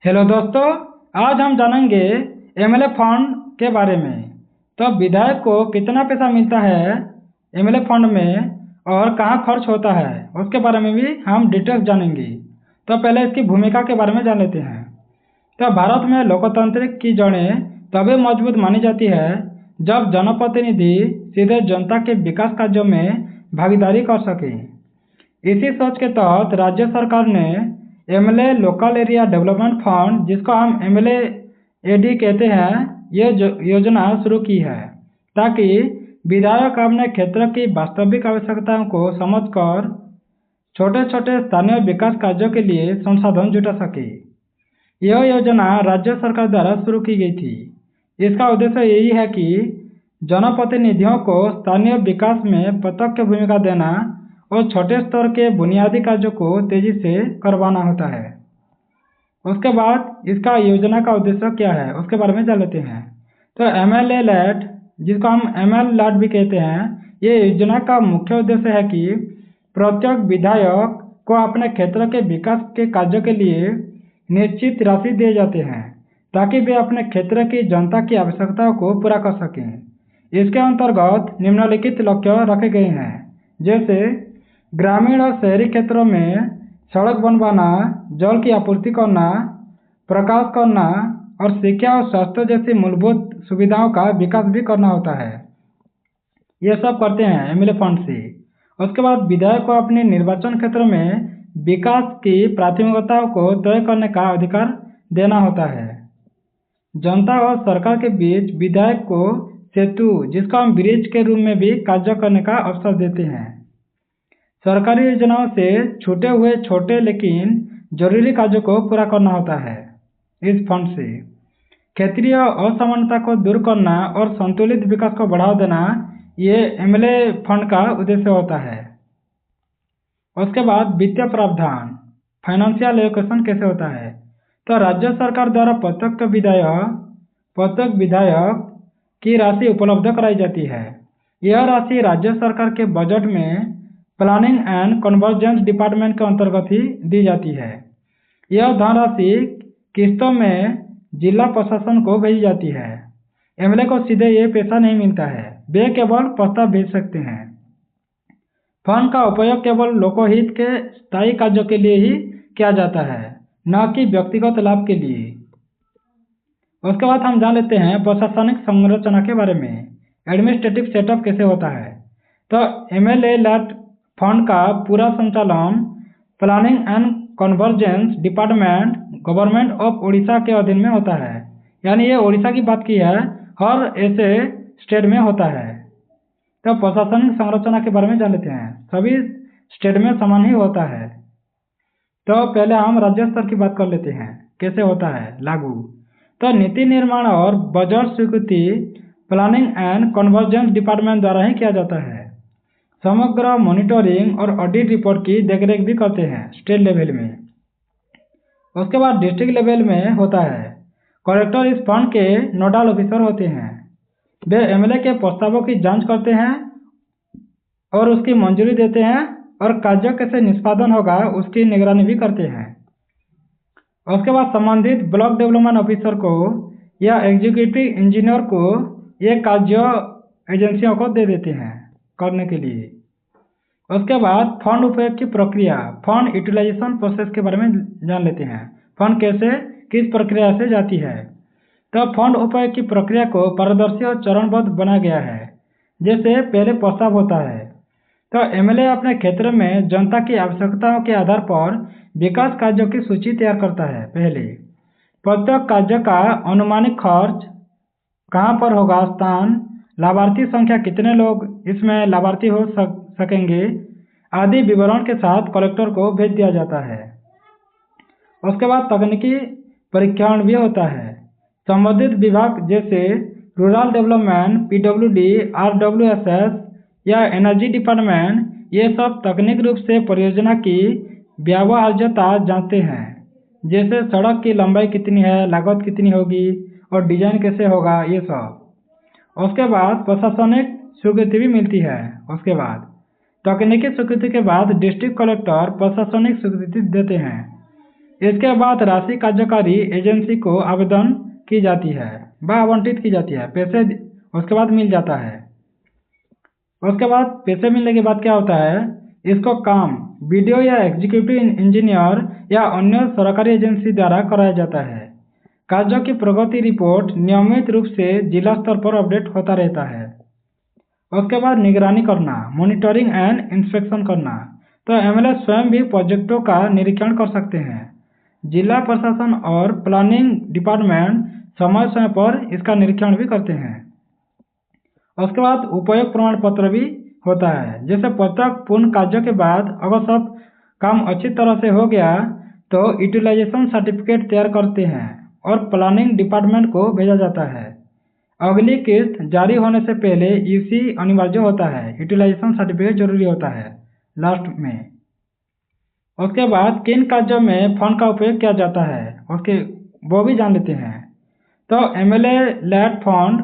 Hello दोस्तों, आज हम जानेंगे एमएलए फंड के बारे में। तो विधायक को कितना पैसा मिलता है एमएलए फंड में और कहाँ खर्च होता है उसके बारे में भी हम डिटेल्स जानेंगे। तो पहले इसकी भूमिका के बारे में जान लेते हैं। तो भारत में लोकतंत्र की जड़ें तभी मजबूत मानी जाती है जब जनप्रतिनिधि सीधे जनता के विकास कार्यों में भागीदारी कर सकें। इसी सोच के तहत राज्य सरकार ने MLA local area development fund, जिसको हम एमएलए एडी कहते हैं, ये योजना शुरू की है ताकि विधायक अपने क्षेत्र की वास्तविक आवश्यकताओं को समझकर छोटे छोटे स्थानीय विकास कार्यों के लिए संसाधन जुटा सके। यह योजना राज्य सरकार द्वारा शुरू की गई थी। इसका उद्देश्य यही है कि जनप्रतिनिधियों को स्थानीय विकास में प्रत्यक्ष भूमिका देना और छोटे स्तर के बुनियादी कार्यों को तेजी से करवाना होता है। उसके बाद इसका योजना का उद्देश्य क्या है उसके बारे में जान लेते हैं। तो एमएलए लैट, जिसको हम एमएल लैट भी कहते हैं, ये योजना का मुख्य उद्देश्य है कि प्रत्येक विधायक को अपने क्षेत्र के विकास के कार्यों के लिए निश्चित राशि दिए जाते हैं ताकि वे अपने क्षेत्र की जनता की आवश्यकताओं को पूरा कर सकें। इसके अंतर्गत निम्नलिखित लक्ष्य रखे गए हैं, जैसे ग्रामीण और शहरी क्षेत्रों में सड़क बनवाना, जल की आपूर्ति करना, प्रकाश करना और शिक्षा और स्वास्थ्य जैसी मूलभूत सुविधाओं का विकास भी करना होता है। ये सब करते हैं एमएलए फंड से। उसके बाद विधायक को अपने निर्वाचन क्षेत्र में विकास की प्राथमिकताओं को तय करने का अधिकार देना होता है। जनता और सरकार के बीच विधायक को सेतु, जिसको हम ब्रिज के रूप में भी कार्य करने का अवसर देते हैं। सरकारी योजनाओं से छूटे हुए छोटे लेकिन जरूरी कार्यों को पूरा करना होता है। इस फंड से क्षेत्रीय असमानता को दूर करना और संतुलित विकास को बढ़ावा देना, ये एमएलए फंड का उद्देश्य होता है। उसके बाद वित्तीय प्रावधान, फाइनेंशियल एलोकेशन कैसे होता है। तो राज्य सरकार द्वारा प्रत्येक विधायक की राशि उपलब्ध कराई जाती है। यह राशि राज्य सरकार के बजट में प्लानिंग एंड कन्वर्जेंस डिपार्टमेंट के अंतर्गत ही दी जाती है। यह धनराशि किस्तों में जिला प्रशासन को भेजी जाती है। एमएलए को सीधे ये पैसा नहीं मिलता है, वे केवल प्रस्ताव भेज सकते हैं। फंड का उपयोग केवल लोकहित के स्थायी कार्यों के लिए ही किया जाता है, न कि व्यक्तिगत लाभ के लिए। उसके बाद हम जान लेते हैं प्रशासनिक संरचना के बारे में। एडमिनिस्ट्रेटिव सेटअप कैसे होता है। तो एमएलए लैट फंड का पूरा संचालन planning and convergence department government of Orissa के अधीन में होता है। यानी ये उड़ीसा की बात की है, हर ऐसे स्टेट में होता है। तो प्रशासनिक संरचना के बारे में जान लेते हैं। सभी स्टेट में समान ही होता है। तो पहले हम राज्य स्तर की बात कर लेते हैं, कैसे होता है लागू। तो नीति निर्माण और बजट स्वीकृति प्लानिंग एंड कन्वर्जेंस डिपार्टमेंट द्वारा ही किया जाता है। समग्र मॉनिटरिंग और ऑडिट रिपोर्ट की देखरेख भी करते हैं स्टेट लेवल में। उसके बाद डिस्ट्रिक्ट लेवल में होता है। कलेक्टर इस फंड के नोडल ऑफिसर होते हैं। वे एमएलए के प्रस्तावों की जांच करते हैं और उसकी मंजूरी देते हैं और कार्य कैसे निष्पादन होगा उसकी निगरानी भी करते हैं। उसके बाद संबंधित ब्लॉक डेवलपमेंट ऑफिसर को या एग्जीक्यूटिव इंजीनियर को ये कार्य एजेंसियों को दे देते हैं करने के लिए। उसके बाद फंड उपयोग की प्रक्रिया, फंड यूटिलाइजेशन प्रोसेस के बारे में जान लेते हैं। फंड कैसे किस प्रक्रिया से जाती है। तो फंड उपयोग की प्रक्रिया को पारदर्शी और चरणबद्ध बनाया गया है। जैसे पहले प्रस्ताव होता है, तो एमएलए अपने क्षेत्र में जनता की आवश्यकताओं के आधार पर विकास कार्यों की सूची तैयार करता है। पहले प्रत्येक कार्य का अनुमानित खर्च, कहाँ पर होगा स्थान, लाभार्थी संख्या, कितने लोग इसमें लाभार्थी हो सकेंगे आदि विवरण के साथ कलेक्टर को भेज दिया जाता है। उसके बाद तकनीकी परीक्षण भी होता है। संबंधित विभाग जैसे रूरल डेवलपमेंट, पीडब्ल्यूडी, आरडब्ल्यूएसएस या एनर्जी डिपार्टमेंट, ये सब तकनीक रूप से परियोजना की व्यवहार्यता जांचते हैं। जैसे सड़क की लंबाई कितनी है, लागत कितनी होगी और डिजाइन कैसे होगा, ये सब। उसके बाद प्रशासनिक स्वीकृति भी मिलती है। उसके बाद तकनीकी स्वीकृति के बाद डिस्ट्रिक्ट कलेक्टर प्रशासनिक स्वीकृति देते हैं। इसके बाद राशि कार्यकारी एजेंसी को आवेदन की जाती है व आवंटित की जाती है, पैसे उसके बाद मिल जाता है। उसके बाद पैसे मिलने के बाद क्या होता है, इसको काम बीडीओ या एग्जीक्यूटिव इंजीनियर या अन्य सरकारी एजेंसी द्वारा कराया जाता है। कार्यों की प्रगति रिपोर्ट नियमित रूप से जिला स्तर पर अपडेट होता रहता है। उसके बाद निगरानी करना, मॉनिटरिंग एंड इंस्पेक्शन करना। तो एमएलए स्वयं भी प्रोजेक्टों का निरीक्षण कर सकते हैं। जिला प्रशासन और प्लानिंग डिपार्टमेंट समय समय पर इसका निरीक्षण भी करते हैं। उसके बाद उपयोग प्रमाण पत्र भी होता है, जैसे प्रत्येक पूर्ण कार्य के बाद अगर सब काम अच्छी तरह से हो गया तो यूटिलाइजेशन सर्टिफिकेट तैयार करते हैं और प्लानिंग डिपार्टमेंट को भेजा जाता है। अगली किस्त जारी होने से पहले यूसी अनिवार्य होता है, यूटिलाइजेशन सर्टिफिकेट जरूरी होता है लास्ट में। उसके बाद किन कार्यों में फंड का उपयोग किया जाता है उसके वो भी जान लेते हैं। तो एमएलए लैड फंड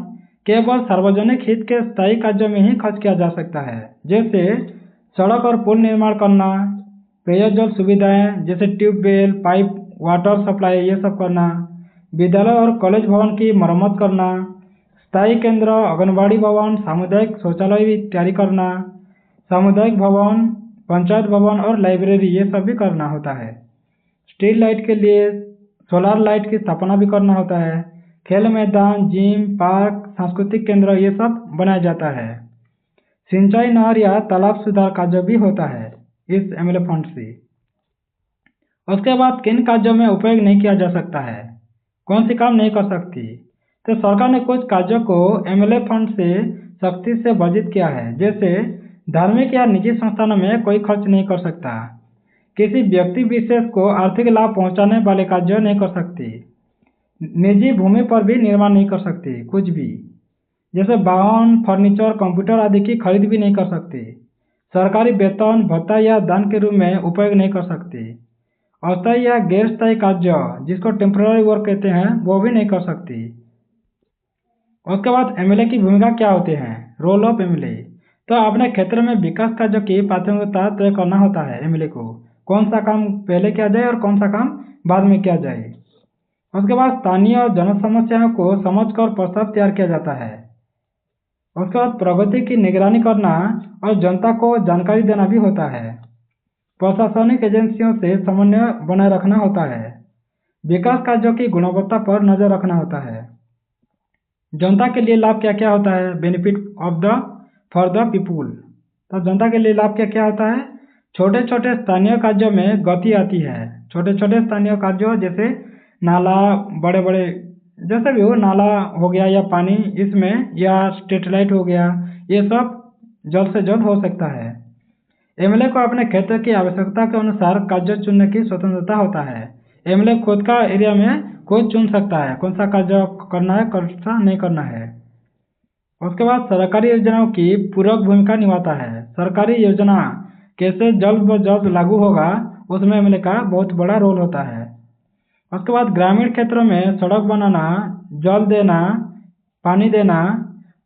केवल सार्वजनिक हित के स्थायी कार्यों में ही खर्च किया जा सकता है, जैसे सड़क और पुल निर्माण करना, पेयजल सुविधाएं जैसे ट्यूबवेल, पाइप, वाटर सप्लाई ये सब करना, विद्यालय और कॉलेज भवन की मरम्मत करना, स्थायी केंद्र, आंगनबाड़ी भवन, सामुदायिक शौचालय भी तैयारी करना, सामुदायिक भवन, पंचायत भवन और लाइब्रेरी ये सब भी करना होता है। स्ट्रीट लाइट के लिए सोलर लाइट की स्थापना भी करना होता है। खेल मैदान, जिम, पार्क, सांस्कृतिक केंद्र ये सब बनाया जाता है। सिंचाई, नहर या तालाब सुधार कार्य भी होता है इस एमएलए फंड से। उसके बाद किन कार्यों में उपयोग नहीं किया जा सकता है, कौन सी काम नहीं कर सकती। तो सरकार ने कुछ कार्यों को एमएलए फंड से सख्ती से वर्जित किया है, जैसे धार्मिक या निजी संस्थानों में कोई खर्च नहीं कर सकता, किसी व्यक्ति विशेष को आर्थिक लाभ पहुंचाने वाले कार्य नहीं कर सकती, निजी भूमि पर भी निर्माण नहीं कर सकती कुछ भी, जैसे वाहन, फर्नीचर, कंप्यूटर आदि की खरीद भी नहीं कर सकती, सरकारी वेतन, भत्ता या दान के रूप में उपयोग नहीं कर सकती, अस्थायी या गैर स्थायी कार्य जिसको टेम्पररी वर्क कहते हैं वो भी नहीं कर सकती। उसके बाद एमएलए की भूमिका क्या होती है, रोल ऑफ एमएलए। तो अपने क्षेत्र में विकास कार्यों की प्राथमिकता तय करना होता है एमएलए को, कौन सा काम पहले किया जाए और कौन सा काम बाद में किया जाए। उसके बाद स्थानीय और जन समस्याओं को समझकर प्रस्ताव तैयार किया जाता है। उसके बाद प्रगति की निगरानी करना और जनता को जानकारी देना भी होता है। प्रशासनिक एजेंसियों से समन्वय बनाए रखना होता है। विकास कार्यों की गुणवत्ता पर नजर रखना होता है। जनता के लिए लाभ क्या क्या होता है, benefit of the for the people. तो जनता के लिए लाभ क्या क्या होता है, छोटे छोटे स्थानीय कार्यों में गति आती है। छोटे छोटे स्थानीय कार्यों जैसे नाला, बड़े बड़े जैसे भी हो, नाला हो गया या पानी इसमें, या स्ट्रीट लाइट हो गया, ये सब जल्द से जल्द हो सकता है। एमएलए को अपने क्षेत्र की आवश्यकता के अनुसार कार्य चुनने की स्वतंत्रता होता है। एमएलए खुद का एरिया में खुद चुन सकता है कौन सा कार्य करना है, कौन सा नहीं करना है। उसके बाद सरकारी योजनाओं की पूरक भूमिका निभाता है। सरकारी योजना कैसे जल्द ब जल्द लागू होगा उसमें एमएलए का बहुत बड़ा रोल होता है। उसके बाद ग्रामीण क्षेत्रों में सड़क बनाना, जल देना, पानी देना,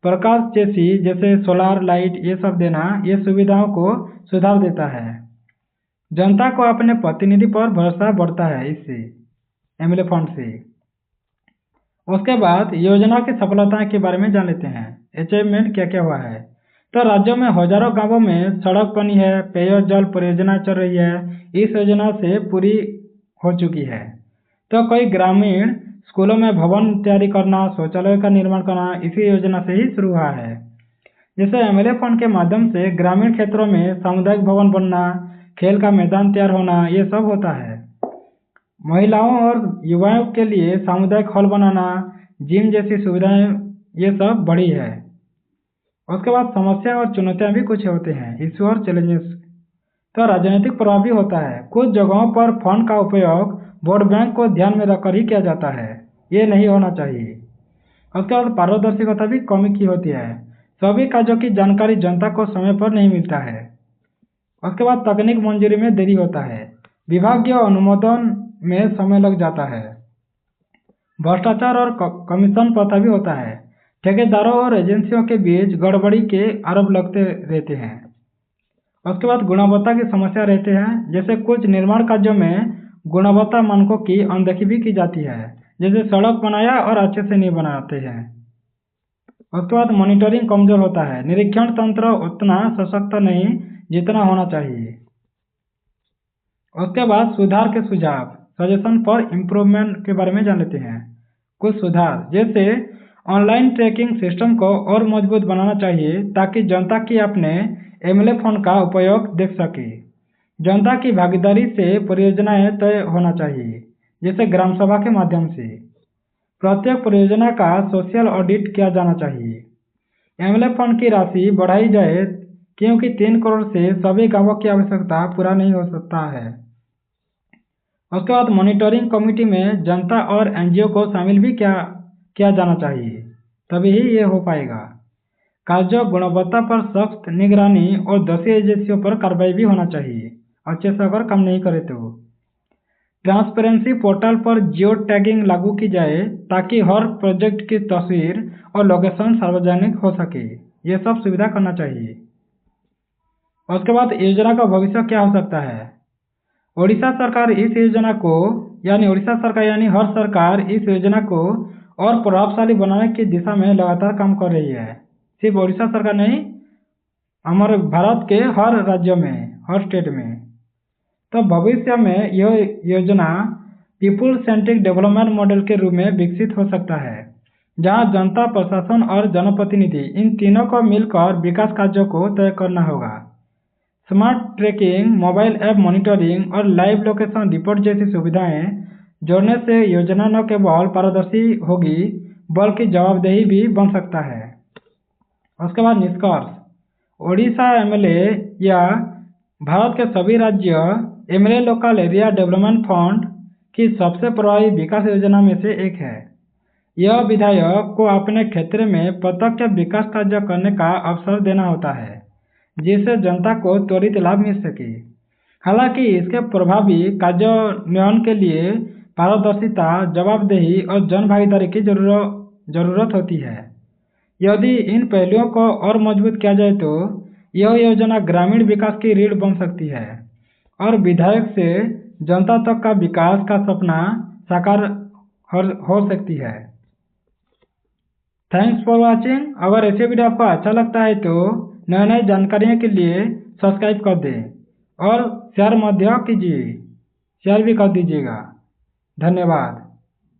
प्रकाश जैसे सोलार लाइट ये सब देना, ये सुविधाओं को सुधार देता है। जनता को अपने प्रतिनिधि पर भरोसा बढ़ता है इससे, एमएलए फंड से। उसके बाद योजना की सफलता के बारे में जान लेते हैं, अचीवमेंट क्या क्या हुआ है। तो राज्यों में हजारों गांवों में सड़क बनी है, पेयजल परियोजना चल रही है, इस योजना से पूरी हो चुकी है। तो कई ग्रामीण स्कूलों में भवन तैयारी करना, शौचालय का निर्माण करना इसी योजना से ही शुरू हुआ है। जैसे एमएलए फंड के माध्यम से ग्रामीण क्षेत्रों में सामुदायिक भवन बनना, खेल का मैदान तैयार होना, ये सब होता है। महिलाओं और युवाओं के लिए सामुदायिक हॉल बनाना, जिम जैसी सुविधाएं ये सब बड़ी है। उसके बाद समस्या और चुनौतियां भी कुछ होते हैं, इश्यू और चैलेंजेस। तो राजनीतिक प्रभाव भी होता है। कुछ जगहों पर फंड का उपयोग वोट बैंक को ध्यान में रखकर ही किया जाता है, ये नहीं होना चाहिए। उसके बाद पारदर्शिता भी कमी की होती है। सभी कार्यों की जानकारी जनता को समय पर नहीं मिलता है। उसके बाद तकनीक मंजूरी में देरी होता है। विभागीय अनुमोदन में समय लग जाता है। भ्रष्टाचार और कमीशन प्रथा भी होता है। ठेकेदारों और एजेंसियों के बीच गड़बड़ी के आरोप लगते रहते हैं। उसके बाद गुणवत्ता की समस्या रहते हैं, जैसे कुछ निर्माण कार्यों में गुणवत्ता मानकों की अनदेखी भी की जाती है, जैसे सड़क बनाया और अच्छे से नहीं बनाते हैं। उसके बाद मॉनिटरिंग कमजोर होता है, निरीक्षण तंत्र उतना सशक्त नहीं जितना होना चाहिए। उसके बाद सुधार के सुझाव, सजेशन फॉर इम्प्रूवमेंट के बारे में जान लेते हैं। कुछ सुधार जैसे ऑनलाइन ट्रैकिंग सिस्टम को और मजबूत बनाना चाहिए ताकि जनता की अपने एमएलए फंड का उपयोग देख सके। जनता की भागीदारी से परियोजनाएं तय होना चाहिए, जैसे ग्राम सभा के माध्यम से। प्रत्येक परियोजना का सोशल ऑडिट किया जाना चाहिए। एमएलए फंड की राशि बढ़ाई जाए क्योंकि 3 करोड़ से सभी गांवों की आवश्यकता पूरा नहीं हो सकता है। उसके बाद मॉनिटरिंग कमेटी में जनता और एनजीओ को शामिल भी किया जाना चाहिए, तभी ही ये हो पाएगा। कार्य गुणवत्ता पर सख्त निगरानी और दोषी एजेंसियों पर कार्रवाई भी होना चाहिए, अच्छे से अगर काम नहीं करे तो। ट्रांसपेरेंसी पोर्टल पर जियो टैगिंग लागू की जाए ताकि हर प्रोजेक्ट की तस्वीर और लोकेशन सार्वजनिक हो सके, ये सब सुविधा करना चाहिए। उसके बाद योजना का भविष्य क्या हो सकता है। उड़ीसा सरकार इस योजना को उड़ीसा सरकार हर सरकार इस योजना को और प्रभावशाली बनाने की दिशा में लगातार काम कर रही है। सिर्फ उड़ीसा सरकार नहीं, हमारे भारत के हर राज्य में, हर स्टेट में। तो भविष्य में यह योजना पीपुल सेंट्रिक डेवलपमेंट मॉडल के रूप में विकसित हो सकता है, जहां जनता, प्रशासन और जनप्रतिनिधि इन तीनों को मिलकर विकास कार्यों को तय करना होगा। Smart tracking, mobile app monitoring और लाइव लोकेशन रिपोर्ट जैसी सुविधाएं जोड़ने से योजना न केवल पारदर्शी होगी बल्कि जवाबदेही भी बन सकता है। उसके बाद निष्कर्ष, ओडिशा एमएलए या भारत के सभी राज्य MLA local area development fund की सबसे प्रभावी विकास योजना में से एक है। यह विधायक को अपने क्षेत्र में प्रत्यक्ष विकास कार्य करने का अवसर देना होता है, जिससे जनता को त्वरित लाभ मिल सके। हालांकि इसके प्रभावी कार्यान्वयन के लिए पारदर्शिता, जवाबदेही और जन भागीदारी की जरूरत होती है। यदि इन पहलुओं को और मजबूत किया जाए तो यह योजना ग्रामीण विकास की रीढ़ बन सकती है और विधायक से जनता तक का विकास का सपना साकार हो सकती है। Thanks for watching. अगर ऐसे वीडियो आपको अच्छा लगता है तो नए नए जानकारियों के लिए सब्सक्राइब कर दें और शेयर भी कर दीजिएगा। धन्यवाद।